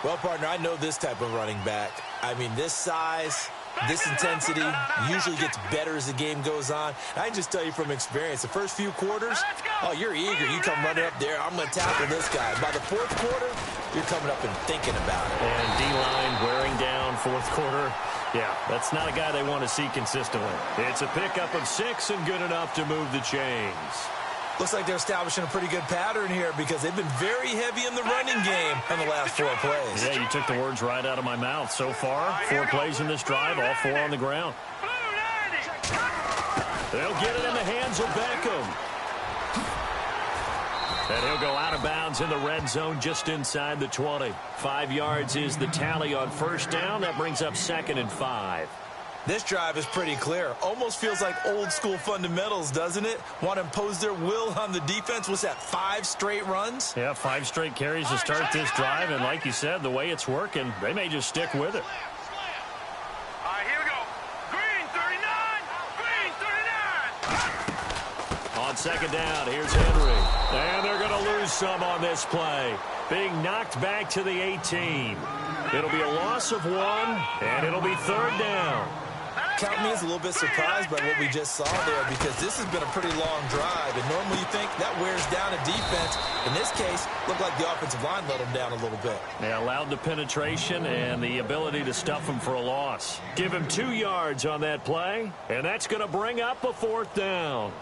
Well, partner, I know this type of running back. I mean, this size, this intensity usually gets better as the game goes on. I can just tell you from experience, the first few quarters, oh, you're eager. You come running up there, I'm going to tackle this guy. By the fourth quarter, you're coming up and thinking about it. And D-line wearing down fourth quarter. Yeah, that's not a guy they want to see consistently. It's a pickup of 6 and good enough to move the chains. Looks like they're establishing a pretty good pattern here because they've been very heavy in the running game in the last 4 plays. Yeah, you took the words right out of my mouth. So far, 4 plays in this drive, all 4 on the ground. They'll get it in the hands of Beckham. And he'll go out of bounds in the red zone just inside the 20. 5 yards is the tally on first down. That brings up 2nd and 5. This drive is pretty clear. Almost feels like old school fundamentals, doesn't it? Want to impose their will on the defense. What's that, 5 straight runs? Yeah, 5 straight carries to start this drive. And like you said, the way it's working, they may just stick with it. All right, here we go. Green 39. Green 39. On second down, here's Henry. And they're going to lose some on this play. Being knocked back to the 18. It'll be a loss of 1, and it'll be 3rd down. Count me as a little bit surprised by what we just saw there because this has been a pretty long drive, and normally you think that wears down a defense. In this case, looked like the offensive line let them down a little bit. They allowed the penetration and the ability to stuff him for a loss. Give him 2 yards on that play, and that's going to bring up a 4th down.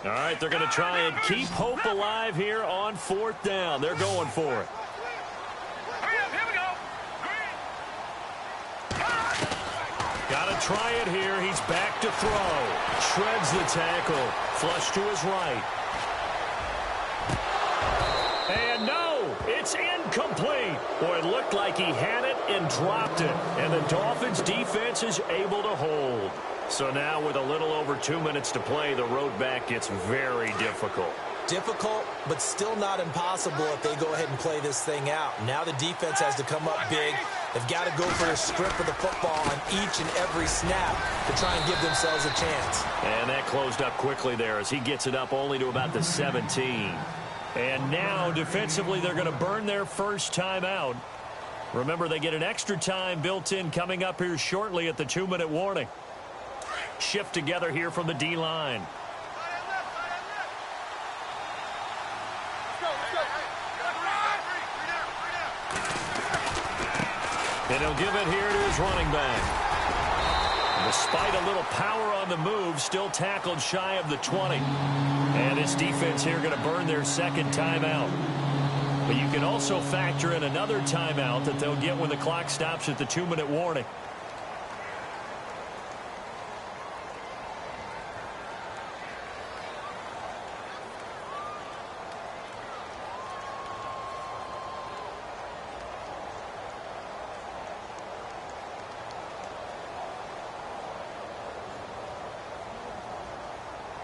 All right, they're going to try and keep hope alive here on 4th down. They're going for it. Hurry up, here we go. Got to try it here. He's back to throw. Shreds the tackle. Flush to his right. And no, it's incomplete. Boy, it looked like he had it and dropped it. And the Dolphins defense is able to hold. So now with a little over 2 minutes to play, the road back gets very difficult. Difficult, but still not impossible if they go ahead and play this thing out. Now the defense has to come up big. They've got to go for a strip of the football on each and every snap to try and give themselves a chance. And that closed up quickly there as he gets it up only to about the 17. And now defensively they're going to burn their first timeout. Remember, they get an extra time built in coming up here shortly at the 2-minute warning. Shift together here from the D-line. And he'll give it here to his running back. Despite a little power on the move, still tackled shy of the 20. And this defense here going to burn their second timeout. But you can also factor in another timeout that they'll get when the clock stops at the 2-minute warning.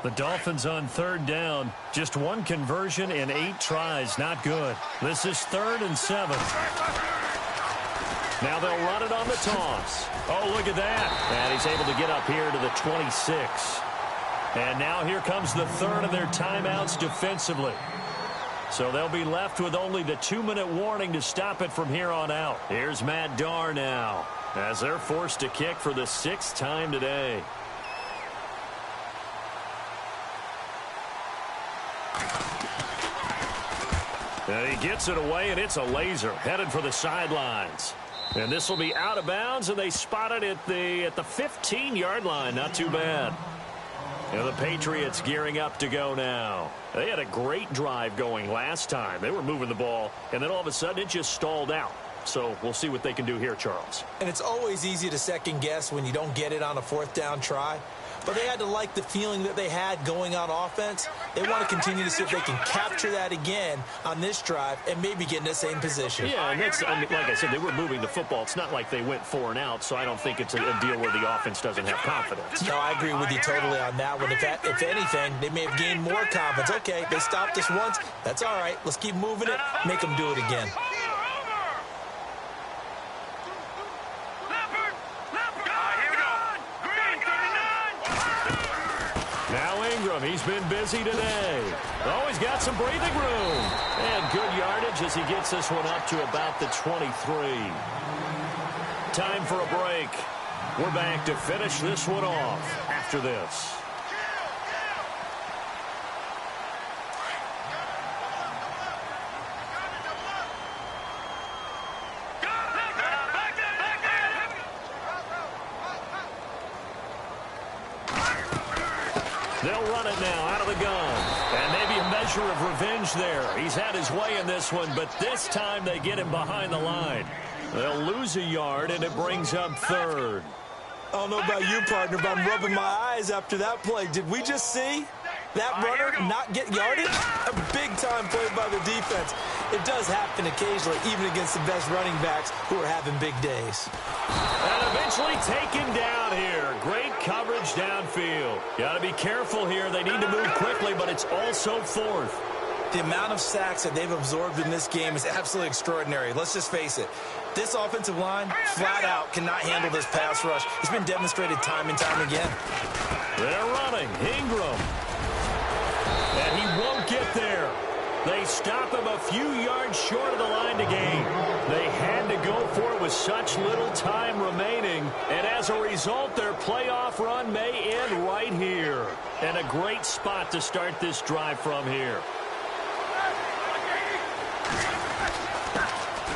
The Dolphins on 3rd down. Just 1 conversion in 8 tries. Not good. This is 3rd and 7. Now they'll run it on the toss. Oh, look at that. And he's able to get up here to the 26. And now here comes the 3rd of their timeouts defensively. So they'll be left with only the 2-minute warning to stop it from here on out. Here's Matt Darr now as they're forced to kick for the 6th time today. And he gets it away, and it's a laser headed for the sidelines. And this will be out of bounds, and they spot it at the 15-yard line. Not too bad. And the Patriots gearing up to go now. They had a great drive going last time. They were moving the ball, and then all of a sudden it just stalled out. So we'll see what they can do here, Charles. And it's always easy to second guess when you don't get it on a fourth down try. But they had to like the feeling that they had going on offense. They want to continue to see if they can capture that again on this drive and maybe get in the same position. Yeah, and that's, I mean, like I said, they were moving the football. It's not like they went 4 and out, so I don't think it's a deal where the offense doesn't have confidence. No, I agree with you totally on that one. If anything, they may have gained more confidence. Okay, they stopped us once. That's all right. Let's keep moving it. Make them do it again. He's been busy today. Oh, he's got some breathing room. And good yardage as he gets this one up to about the 23. Time for a break. We're back to finish this one off after this. They'll run it now out of the gun. And maybe a measure of revenge there. He's had his way in this one, but this time they get him behind the line. They'll lose a yard, and it brings up third. I don't know about you, partner, but I'm rubbing my eyes after that play. Did we just see that runner not get yardage? A big-time play by the defense. It does happen occasionally, even against the best running backs who are having big days. And eventually taken down here. Great coverage downfield. Got to be careful here. They need to move quickly, but it's also fourth. The amount of sacks that they've absorbed in this game is absolutely extraordinary. Let's just face it. This offensive line, flat out, cannot handle this pass rush. It's been demonstrated time and time again. They're running. Ingram. And he won't get there. They stop him a few yards short of the line to gain. They had to go for it with such little time remaining. And as a result, their playoff run may end right here. And a great spot to start this drive from here.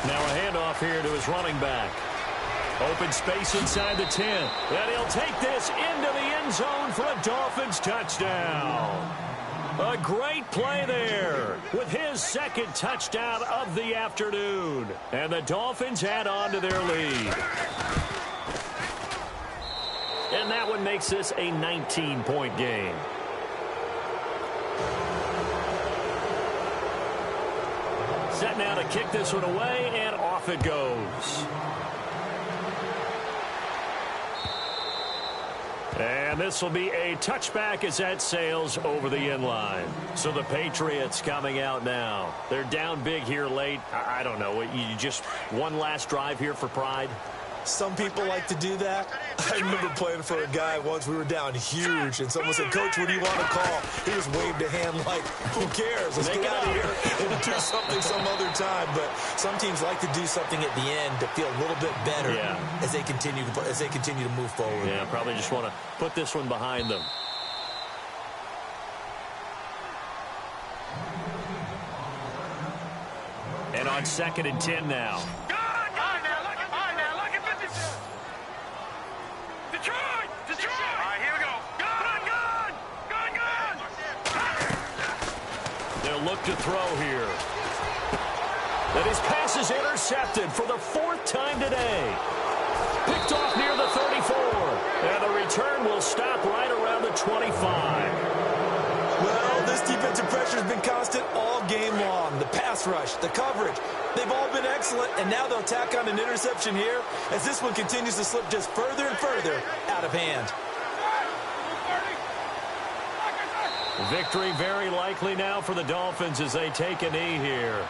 Now a handoff here to his running back. Open space inside the 10. And he'll take this into the end zone for a Dolphins touchdown. A great play there with his second touchdown of the afternoon. And the Dolphins add on to their lead. And that one makes this a 19-point game. Set now to kick this one away, and off it goes. And this will be a touchback as that sails over the end line. So the Patriots coming out now. They're down big here late. I don't know. You just one last drive here for pride? Some people like to do that. I remember playing for a guy once. We were down huge, and someone said, "Coach, what do you want to call?" He just waved a hand like, "Who cares? Let's get out of here and do something some other time." But some teams like to do something at the end to feel a little bit better as they continue to move forward. Yeah, probably just want to put this one behind them. And on 2nd and 10 now. Look to throw here. And his pass is intercepted for the 4th time today. Picked off near the 34. And the return will stop right around the 25. Well, this defensive pressure has been constant all game long. The pass rush, the coverage, they've all been excellent. And now they'll tack on an interception here as this one continues to slip just further and further out of hand. Victory very likely now for the Dolphins as they take a knee here.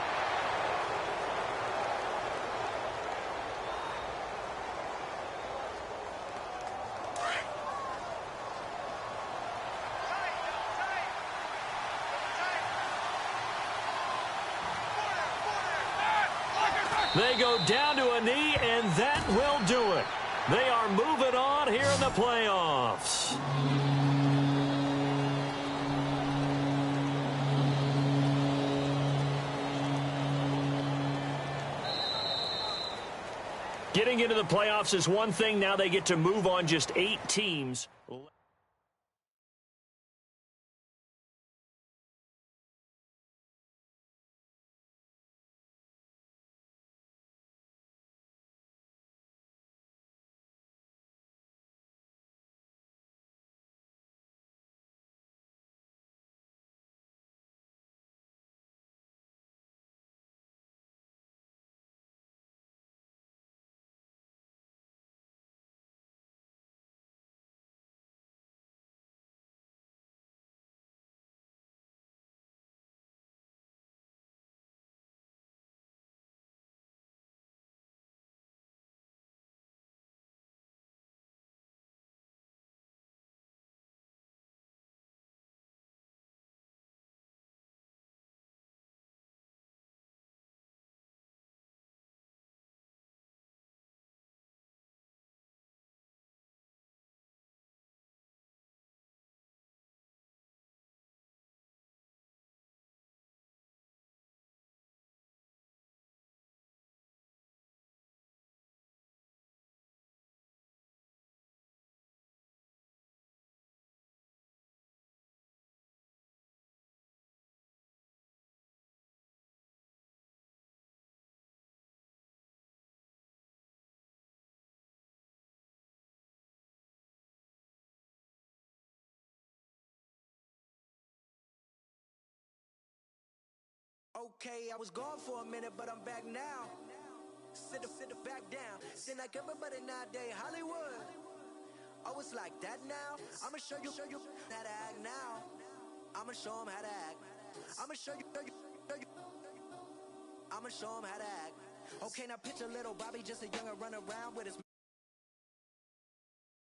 They go down to a knee, and that will do it. They are moving on here in the playoffs. Getting into the playoffs is one thing. Now they get to move on just 8 teams. Okay, I was gone for a minute, but I'm back now. Sit back down. Seem like everybody nowadays, Hollywood. Oh, it's like that now? I'ma show you how to act now. I'ma show them how to act. I'ma show you. I'ma show them how to act. Okay, now picture little Bobby, just a youngin' run around with his